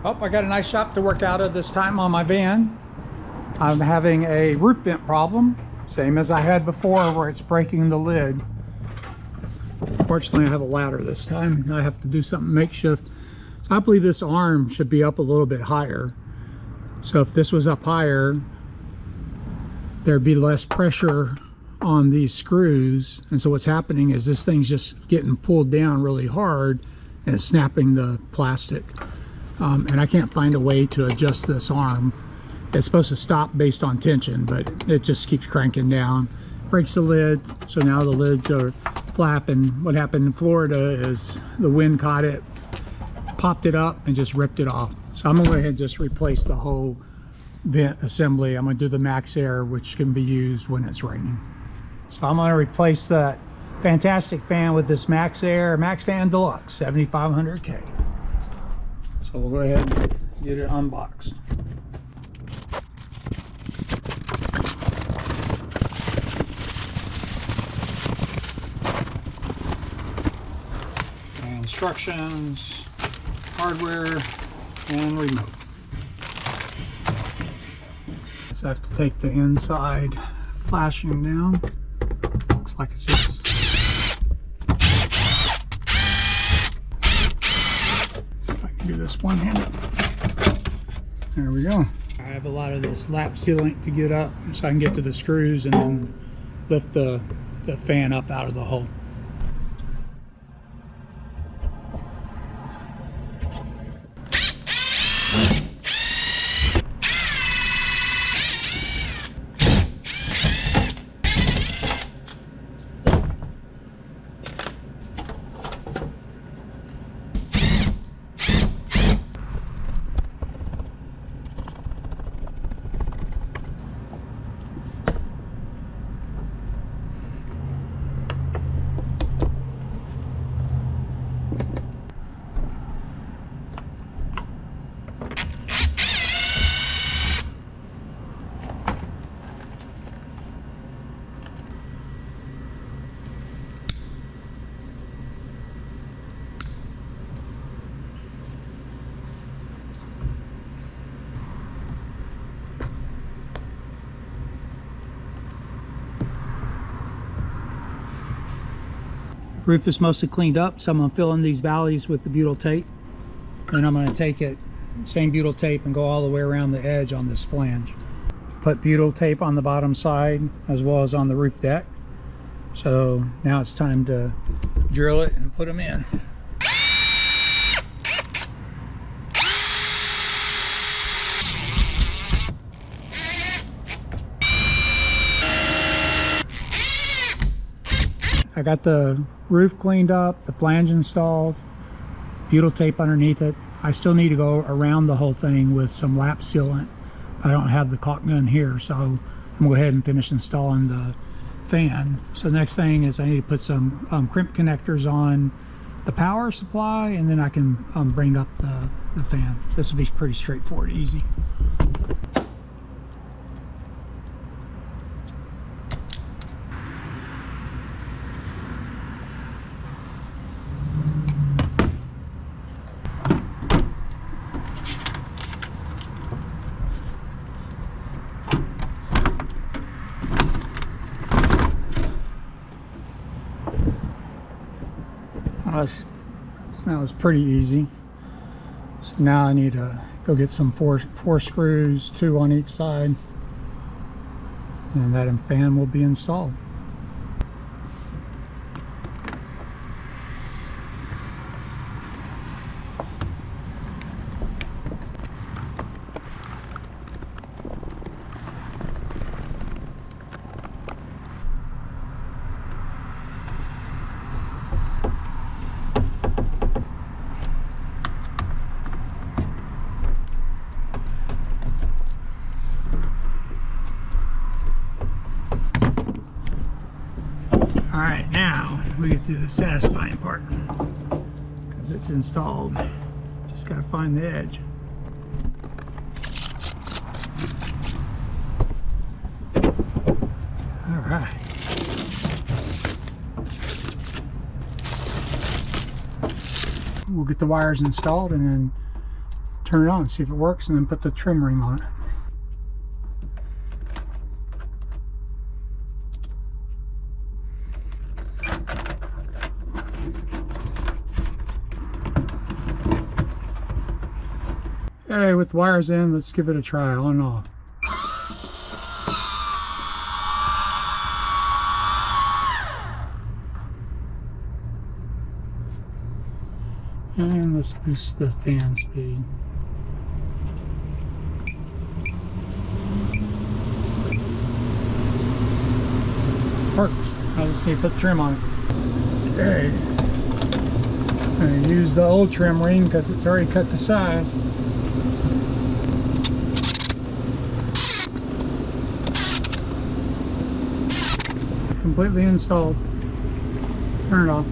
Oh, I got a nice shop to work out of this time on my van. I'm having a roof vent problem, same as I had before, where it's breaking the lid. Fortunately, I have a ladder this time. I have to do something makeshift. So I believe this arm should be up a little bit higher. So if this was up higher, there'd be less pressure on these screws. And so what's happening is this thing's just getting pulled down really hard and it's snapping the plastic. And I can't find a way to adjust this arm. It's supposed to stop based on tension, but it just keeps cranking down. Breaks the lid, so now the lids are flapping. What happened in Florida is the wind caught it, popped it up, and just ripped it off. So I'm gonna go ahead and just replace the whole vent assembly. I'm gonna do the Max Air, which can be used when it's raining. So I'm gonna replace that fantastic fan with this Max Air Maxxfan Deluxe 7500K. So we'll go ahead and get it unboxed. Instructions, hardware, and remote. So I have to take the inside flashing down. Looks like it's just... See if I can do this one-handed. There we go. I have a lot of this lap sealant to get up so I can get to the screws and then lift the fan up out of the hole. Roof is mostly cleaned up, so I'm going to fill in these valleys with the butyl tape. Then I'm going to take it, same butyl tape, and go all the way around the edge on this flange. Put butyl tape on the bottom side as well as on the roof deck. So now it's time to drill it and put them in. I got the roof cleaned up, the flange installed, butyl tape underneath it. I still need to go around the whole thing with some lap sealant. I don't have the caulk gun here, so I'm gonna go ahead and finish installing the fan. So the next thing is I need to put some crimp connectors on the power supply, and then I can bring up the fan. This will be pretty straightforward, easy. That was pretty easy. So now I need to go get some four screws, 2 on each side, and that fan will be installed. Alright, now we get to the satisfying part, because it's installed. Just got to find the edge. Alright. We'll get the wires installed and then turn it on, see if it works, and then put the trim ring on it. Okay, with wires in, let's give it a try on and off. And let's boost the fan speed. Works. I just need to put the trim on it. Okay. I'm going to use the old trim ring because it's already cut the size. Completely installed. Turn it off.